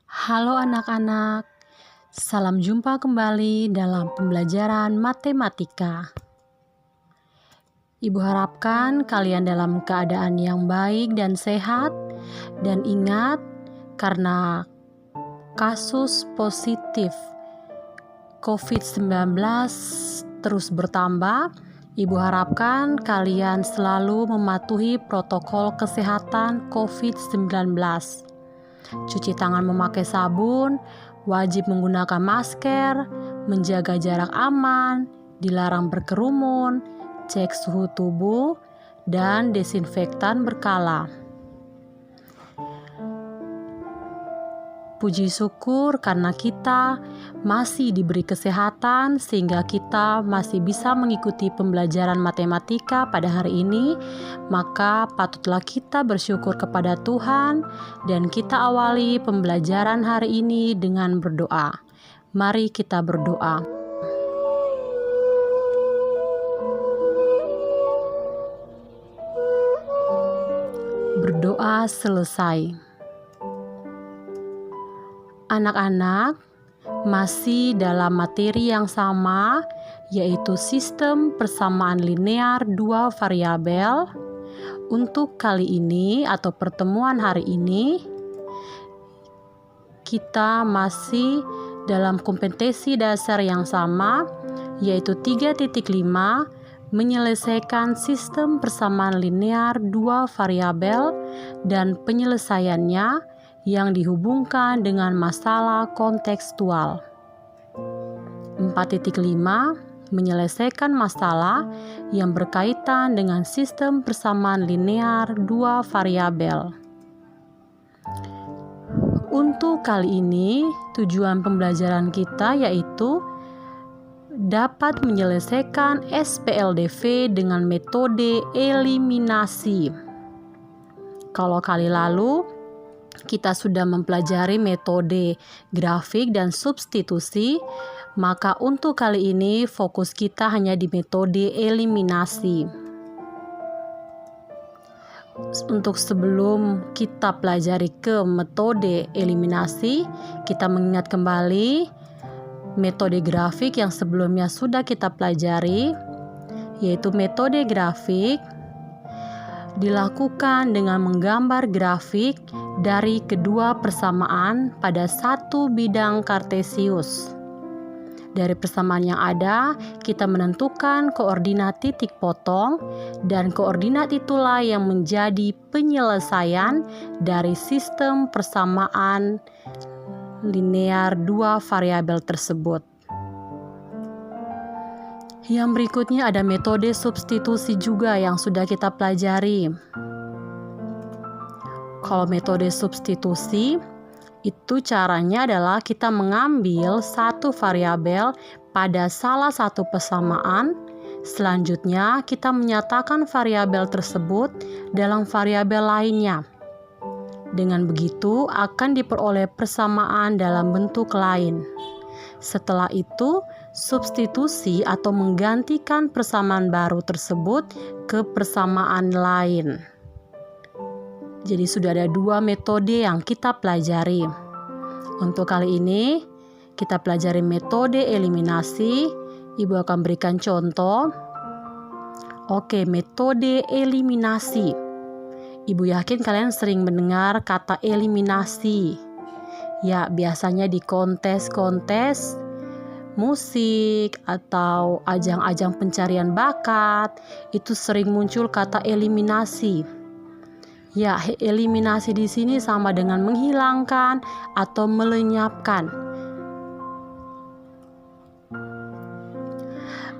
Halo anak-anak, salam jumpa kembali dalam pembelajaran matematika. Ibu harapkan kalian dalam keadaan yang baik dan sehat, dan ingat, karena kasus positif COVID-19 terus bertambah, Ibu harapkan kalian selalu mematuhi protokol kesehatan COVID-19. Cuci tangan memakai sabun, wajib menggunakan masker, menjaga jarak aman, dilarang berkerumun, cek suhu tubuh, dan desinfektan berkala. Puji syukur karena kita masih diberi kesehatan sehingga kita masih bisa mengikuti pembelajaran matematika pada hari ini. Maka patutlah kita bersyukur kepada Tuhan dan kita awali pembelajaran hari ini dengan berdoa. Mari kita berdoa. Berdoa selesai. Anak-anak, masih dalam materi yang sama, yaitu sistem persamaan linear dua variabel. Untuk kali ini atau pertemuan hari ini, kita masih dalam kompetensi dasar yang sama, yaitu 3.5, menyelesaikan sistem persamaan linear dua variabel dan penyelesaiannya yang dihubungkan dengan masalah kontekstual. 4.5 menyelesaikan masalah yang berkaitan dengan sistem persamaan linear dua variabel. Untuk kali ini, tujuan pembelajaran kita yaitu dapat menyelesaikan SPLDV dengan metode eliminasi. Kalau kali lalu kita sudah mempelajari metode grafik dan substitusi, maka untuk kali ini fokus kita hanya di metode eliminasi. Untuk sebelum kita pelajari ke metode eliminasi, kita mengingat kembali metode grafik yang sebelumnya sudah kita pelajari, yaitu metode grafik dilakukan dengan menggambar grafik dari kedua persamaan pada satu bidang kartesius. Dari persamaan yang ada, kita menentukan koordinat titik potong, dan koordinat itulah yang menjadi penyelesaian dari sistem persamaan linear dua variabel tersebut. Yang berikutnya ada metode substitusi juga yang sudah kita pelajari. Kalau metode substitusi, itu caranya adalah kita mengambil satu variabel pada salah satu persamaan. Selanjutnya, kita menyatakan variabel tersebut dalam variabel lainnya. Dengan begitu, akan diperoleh persamaan dalam bentuk lain. Setelah itu, substitusi atau menggantikan persamaan baru tersebut ke persamaan lain. Jadi sudah ada dua metode yang kita pelajari. Untuk kali ini, kita pelajari metode eliminasi. Ibu akan berikan contoh. Oke, metode eliminasi. Ibu yakin kalian sering mendengar kata eliminasi. Ya, biasanya di kontes-kontes musik atau ajang-ajang pencarian bakat, itu sering muncul kata eliminasi. Ya, eliminasi di sini sama dengan menghilangkan atau melenyapkan.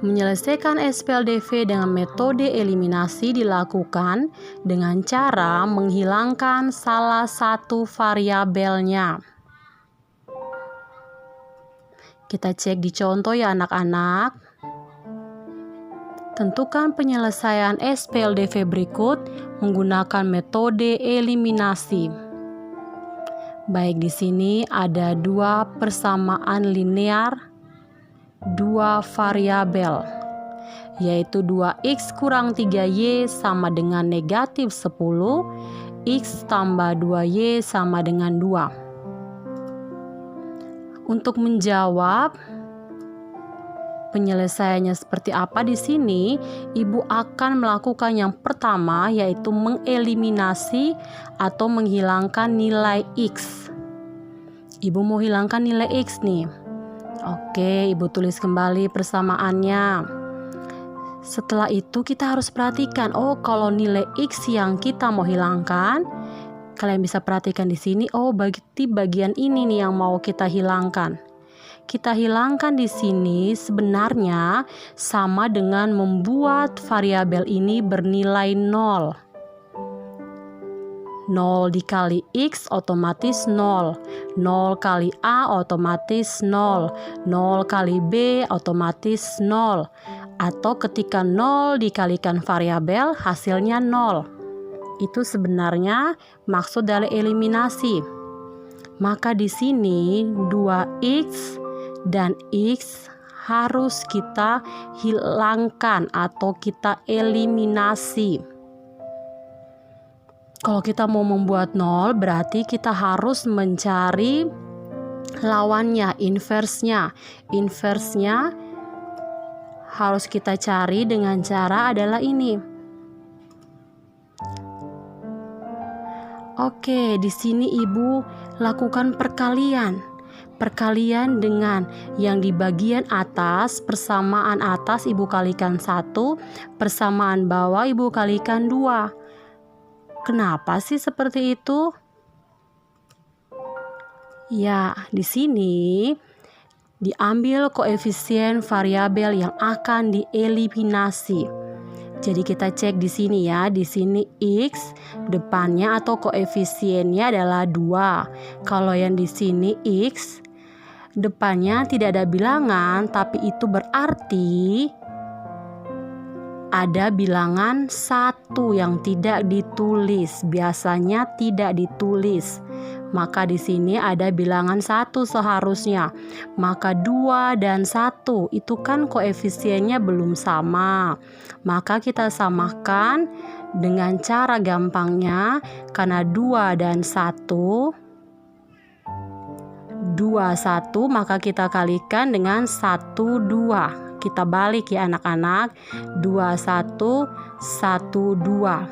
Menyelesaikan SPLDV dengan metode eliminasi dilakukan dengan cara menghilangkan salah satu variabelnya. Kita cek di contoh ya anak-anak. Tentukan penyelesaian SPLDV berikut menggunakan metode eliminasi. Baik, di sini ada dua persamaan linear, dua variabel, yaitu 2x kurang 3y sama dengan negatif 10, x tambah 2y sama dengan 2. Untuk menjawab penyelesaiannya seperti apa di sini, Ibu akan melakukan yang pertama, yaitu mengeliminasi atau menghilangkan nilai X. Ibu mau hilangkan nilai X nih. Oke, Ibu tulis kembali persamaannya. Setelah itu kita harus perhatikan, kalau nilai X yang kita mau hilangkan, kalian bisa perhatikan di sini, bagian ini nih yang mau kita hilangkan. Kita hilangkan di sini sebenarnya sama dengan membuat variabel ini bernilai 0. 0 dikali X otomatis 0. 0 kali A otomatis 0. 0 kali B otomatis 0. Atau ketika 0 dikalikan variabel hasilnya 0. Itu sebenarnya maksud dari eliminasi. Maka di sini 2X dan X harus kita hilangkan atau kita eliminasi. Kalau kita mau membuat 0, berarti kita harus mencari lawannya, inversnya. Inversnya harus kita cari dengan cara adalah ini. Oke, di sini Ibu lakukan perkalian. Perkalian dengan yang di bagian atas, persamaan atas Ibu kalikan 1, persamaan bawah Ibu kalikan 2. Kenapa sih seperti itu? Ya, di sini diambil koefisien variabel yang akan dieliminasi. Jadi kita cek di sini ya, di sini X depannya atau koefisiennya adalah 2. Kalau yang di sini X depannya tidak ada bilangan, tapi itu berarti ada bilangan 1 yang tidak ditulis. Biasanya tidak ditulis. Maka di sini ada bilangan 1 seharusnya. Maka 2 dan 1 itu kan koefisiennya belum sama. Maka kita samakan dengan cara gampangnya, karena 2 dan 1 2, 1, maka kita kalikan dengan 1, 2. Kita balik ya anak-anak, 2, 1, 1, 2.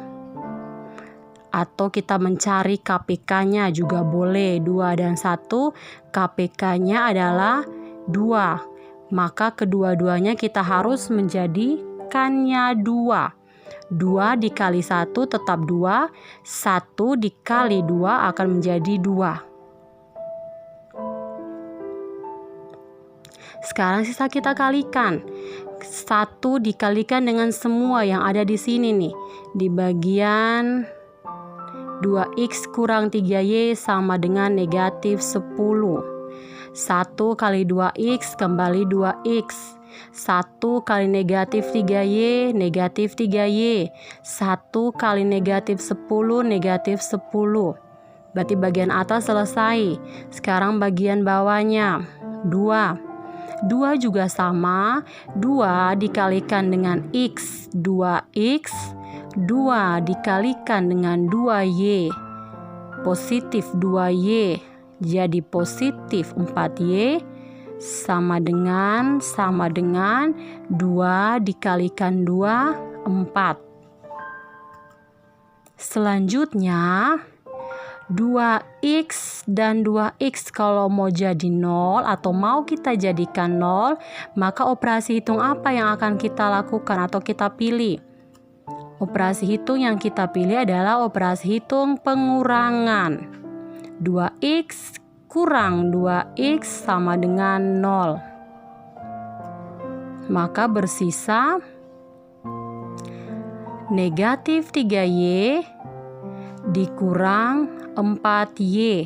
Atau kita mencari KPK-nya juga boleh. 2 dan 1, KPK-nya adalah 2. Maka kedua-duanya kita harus menjadikannya 2. 2 dikali 1 tetap 2, 1 dikali 2 akan menjadi 2. Sekarang sisa kita kalikan. 1 dikalikan dengan semua yang ada di sini nih. Di bagian 2X kurang 3Y sama dengan negatif 10. 1 kali 2X kembali 2X. 1 kali negatif 3Y negatif 3Y. 1 kali negatif 10 negatif 10. Berarti bagian atas selesai. Sekarang bagian bawahnya 2. 2 juga sama, 2 dikalikan dengan X, 2X, 2 dikalikan dengan 2Y, positif 2Y, jadi positif 4Y, sama dengan 2 dikalikan 2, 4. Selanjutnya 2X dan 2X kalau mau jadi 0 atau mau kita jadikan 0, maka operasi hitung apa yang akan kita lakukan atau kita pilih? Operasi hitung yang kita pilih adalah operasi hitung pengurangan. 2X kurang 2X sama dengan 0. Maka bersisa negatif 3Y dikurang 4Y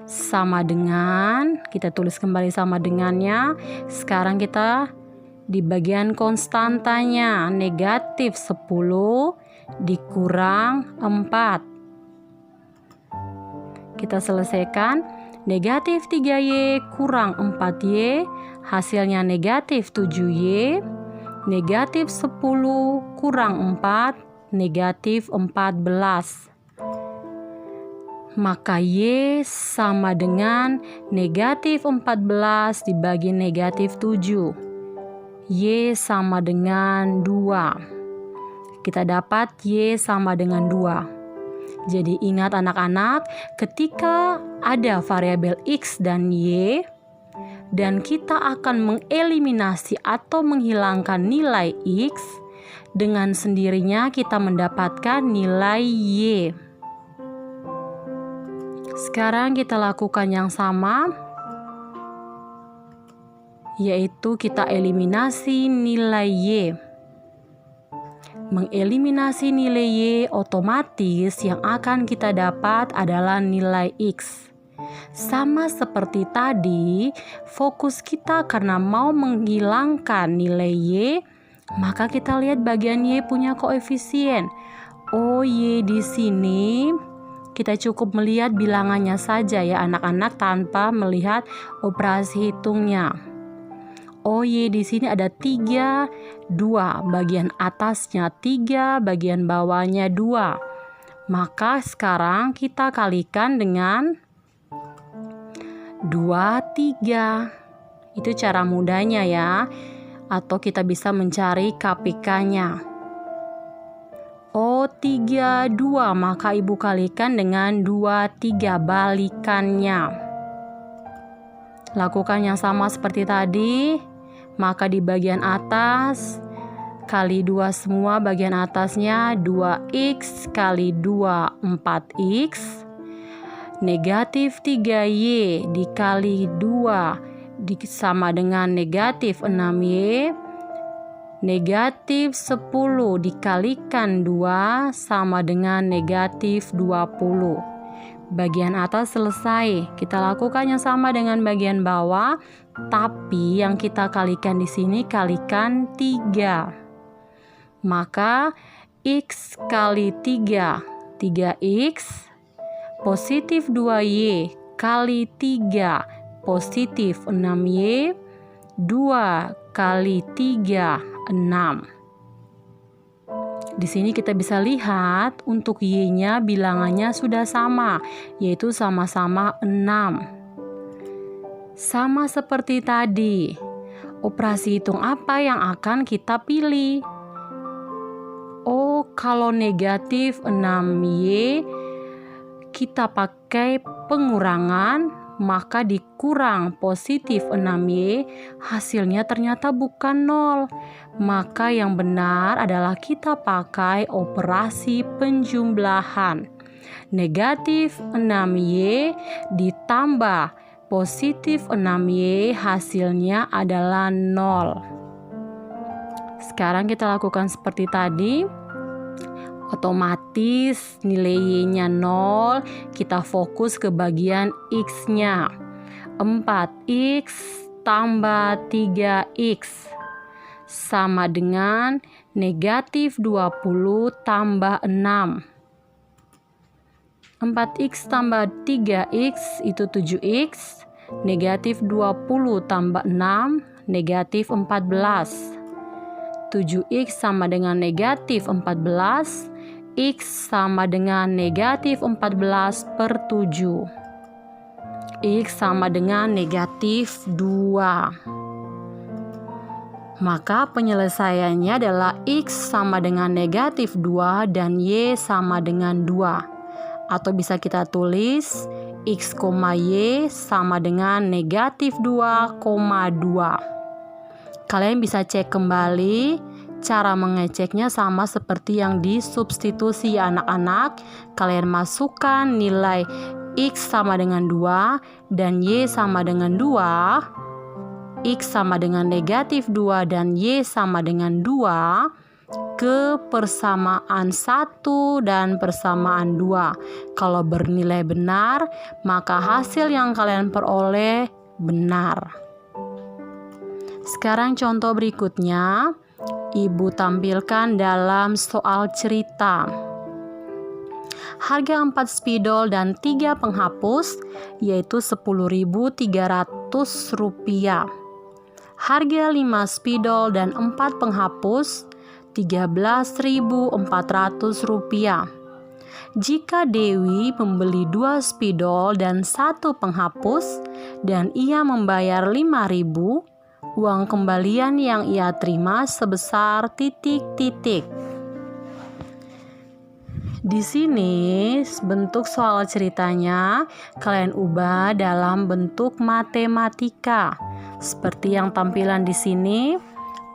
sama dengan, kita tulis kembali sama dengannya. Sekarang kita di bagian konstantanya, negatif 10 dikurang 4. Kita selesaikan. Negatif 3Y kurang 4Y hasilnya negatif 7Y. Negatif 10 kurang 4 negatif 14. Maka Y sama dengan negatif 14 dibagi negatif 7. Y sama dengan 2. Kita dapat Y sama dengan 2. Jadi ingat anak-anak, ketika ada variabel X dan Y, dan kita akan mengeliminasi atau menghilangkan nilai X, dengan sendirinya kita mendapatkan nilai Y. Sekarang kita lakukan yang sama, yaitu kita eliminasi nilai Y. Mengeliminasi nilai Y, otomatis yang akan kita dapat adalah nilai X. Sama seperti tadi, fokus kita karena mau menghilangkan nilai Y, maka kita lihat bagian Y punya koefisien. Oh, Y di sini kita cukup melihat bilangannya saja ya anak-anak tanpa melihat operasi hitungnya. Oh, Y di sini ada 3, 2. Bagian atasnya 3, bagian bawahnya 2. Maka sekarang kita kalikan dengan 2, 3. Itu cara mudahnya ya. Atau kita bisa mencari KPK-nya. Oh, 3, 2. Maka ibu kalikan dengan 2, 3. Balikannya. Lakukan yang sama seperti tadi. Maka di bagian atas kali 2 semua, bagian atasnya 2x kali 2, 4x. Negatif 3y dikali 2 sama dengan negatif 6y. Negatif 10 dikalikan 2 sama dengan negatif 20. Bagian atas selesai. Kita lakukan yang sama dengan bagian bawah, tapi yang kita kalikan di sini kalikan 3. Maka x kali 3, 3x, positif 2y kali 3, positif 6y, 2 kali 3, 6. Di sini kita bisa lihat untuk Y-nya bilangannya sudah sama, yaitu sama-sama 6. Sama seperti tadi, operasi hitung apa yang akan kita pilih? Oh, kalau negatif 6Y, kita pakai pengurangan, maka dikurang positif 6Y, hasilnya ternyata bukan 0. Maka yang benar adalah kita pakai operasi penjumlahan. Negatif 6Y ditambah positif 6Y, hasilnya adalah 0. Sekarang kita lakukan seperti tadi. Otomatis nilai Y-nya 0, kita fokus ke bagian X-nya. 4X tambah 3X sama dengan negatif 20 tambah 6. 4X tambah 3X itu 7X. Negatif 20 tambah 6, negatif 14. 7X sama dengan negatif 14. X sama dengan negatif 14 per 7. X sama dengan negatif 2. Maka penyelesaiannya adalah X sama dengan negatif 2 dan Y sama dengan 2. Atau bisa kita tulis X, Y sama dengan negatif 2,2. Kalian bisa cek kembali. Cara mengeceknya sama seperti yang disubstitusi ya anak-anak. Kalian masukkan nilai X sama dengan 2 dan Y sama dengan 2. X sama dengan negatif 2 dan Y sama dengan 2 ke persamaan 1 dan persamaan 2. Kalau bernilai benar, maka hasil yang kalian peroleh benar. Sekarang contoh berikutnya. Ibu tampilkan dalam soal cerita. Harga 4 spidol dan 3 penghapus yaitu Rp10.300. Harga 5 spidol dan 4 penghapus Rp13.400. Jika Dewi membeli 2 spidol dan 1 penghapus dan ia membayar 5.000, uang kembalian yang ia terima sebesar titik-titik. Di sini bentuk soal ceritanya kalian ubah dalam bentuk matematika. Seperti yang tampilan di sini.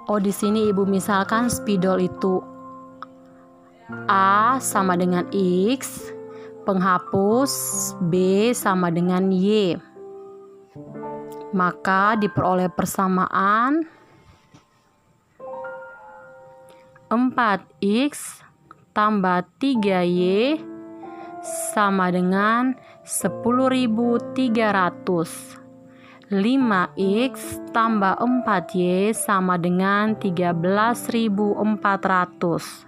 Di sini Ibu misalkan spidol itu A sama dengan X, penghapus B sama dengan Y. Maka diperoleh persamaan 4X tambah 3Y sama dengan 10.300. 5X tambah 4Y sama dengan 13.400.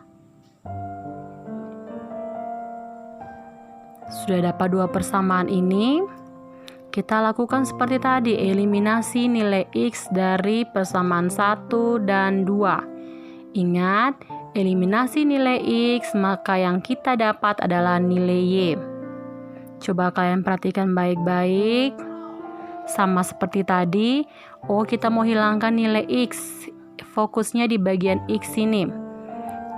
Sudah dapat 2 persamaan ini, kita lakukan seperti tadi, eliminasi nilai X dari persamaan 1 dan 2. Ingat, eliminasi nilai X, maka yang kita dapat adalah nilai Y. Coba kalian perhatikan baik-baik. Sama seperti tadi, kita mau hilangkan nilai X. Fokusnya di bagian X ini.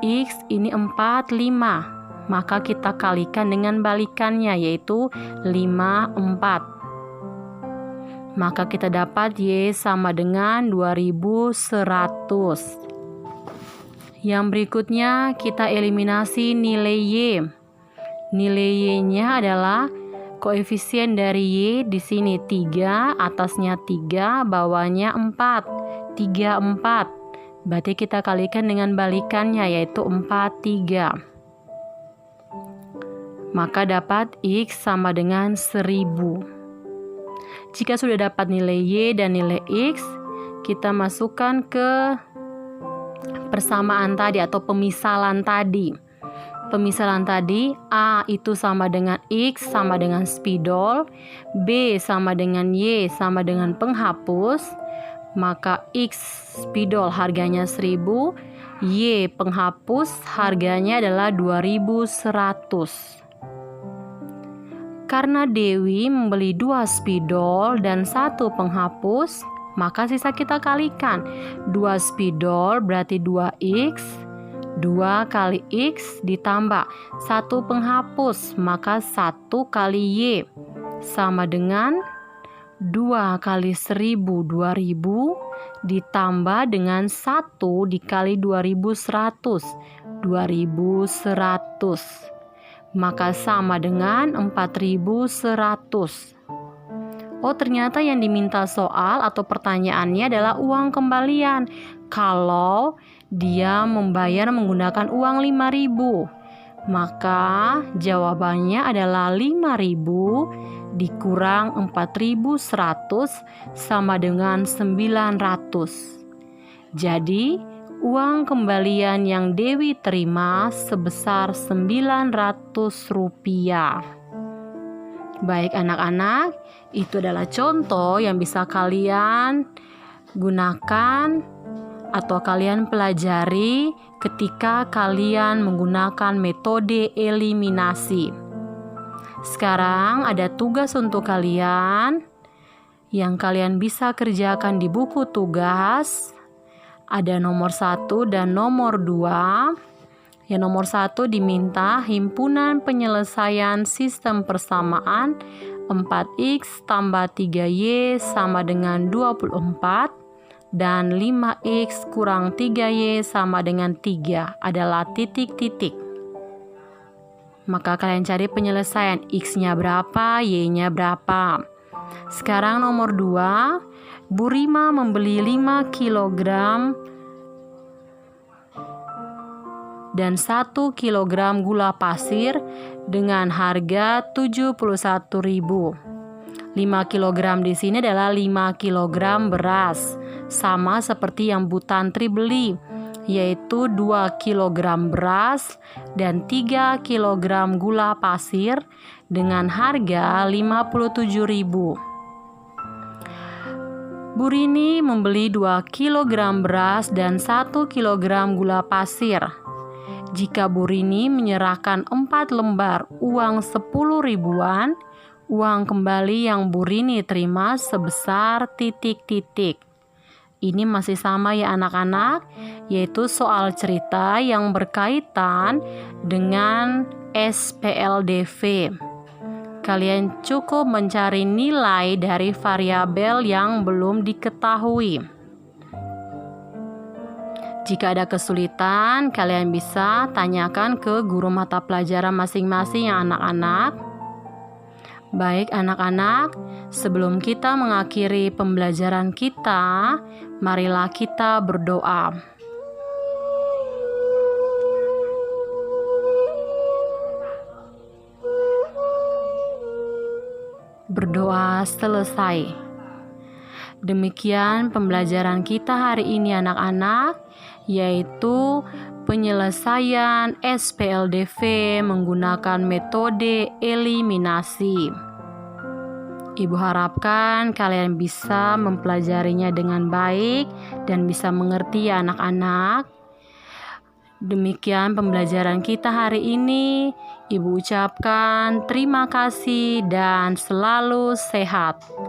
X ini 4, 5. Maka kita kalikan dengan balikannya, yaitu 5, 4. Maka kita dapat Y sama dengan 2100. Yang berikutnya kita eliminasi nilai Y. Nilai Y-nya adalah koefisien dari Y di sini 3, atasnya 3, bawahnya 4. 3, 4. Berarti kita kalikan dengan balikannya, yaitu 4, 3. Maka dapat X sama dengan 1000. Jika sudah dapat nilai Y dan nilai X, kita masukkan ke persamaan tadi atau pemisalan tadi. Pemisalan tadi, A itu sama dengan X sama dengan spidol, B sama dengan Y sama dengan penghapus, maka X spidol harganya 1000, Y penghapus harganya adalah 2100. Karena Dewi membeli 2 spidol dan 1 penghapus, maka sisa kita kalikan. 2 spidol berarti 2X, 2 kali X ditambah 1 penghapus, maka 1 kali Y sama dengan 2 kali 1000, 2000 ditambah dengan 1 dikali 2100, 2100. Maka sama dengan 4100. Ternyata yang diminta soal atau pertanyaannya adalah uang kembalian. Kalau dia membayar menggunakan uang 5.000, maka jawabannya adalah 5.000 dikurang 4.100 sama dengan 900. Jadi uang kembalian yang Dewi terima sebesar 900 rupiah. Baik anak-anak, itu adalah contoh yang bisa kalian gunakan atau kalian pelajari ketika kalian menggunakan metode eliminasi. Sekarang ada tugas untuk kalian yang kalian bisa kerjakan di buku tugas. Ada nomor 1 dan nomor 2. Yang nomor 1 diminta himpunan penyelesaian sistem persamaan 4X tambah 3Y sama dengan 24 dan 5X kurang 3Y sama dengan 3 adalah titik-titik. Maka kalian cari penyelesaian, X-nya berapa, Y-nya berapa. Sekarang nomor 2. Bu Rima membeli 5 kg dan 1 kg gula pasir dengan harga 71.000. 5 kg di sini adalah 5 kg beras, sama seperti yang Bu Tantri beli, yaitu 2 kg beras dan 3 kg gula pasir dengan harga 57.000. Bu Rini membeli 2 kg beras dan 1 kg gula pasir. Jika Bu Rini menyerahkan 4 lembar uang 10 ribuan, uang kembali yang Bu Rini terima sebesar titik-titik. Ini masih sama ya anak-anak, yaitu soal cerita yang berkaitan dengan SPLDV. Kalian cukup mencari nilai dari variabel yang belum diketahui. Jika ada kesulitan, kalian bisa tanyakan ke guru mata pelajaran masing-masing ya anak-anak. Baik anak-anak, sebelum kita mengakhiri pembelajaran kita, marilah kita berdoa. Berdoa selesai. Demikian pembelajaran kita hari ini anak-anak, yaitu penyelesaian SPLDV menggunakan metode eliminasi. Ibu harapkan kalian bisa mempelajarinya dengan baik dan bisa mengerti ya anak-anak. Demikian pembelajaran kita hari ini. Ibu ucapkan terima kasih dan selalu sehat.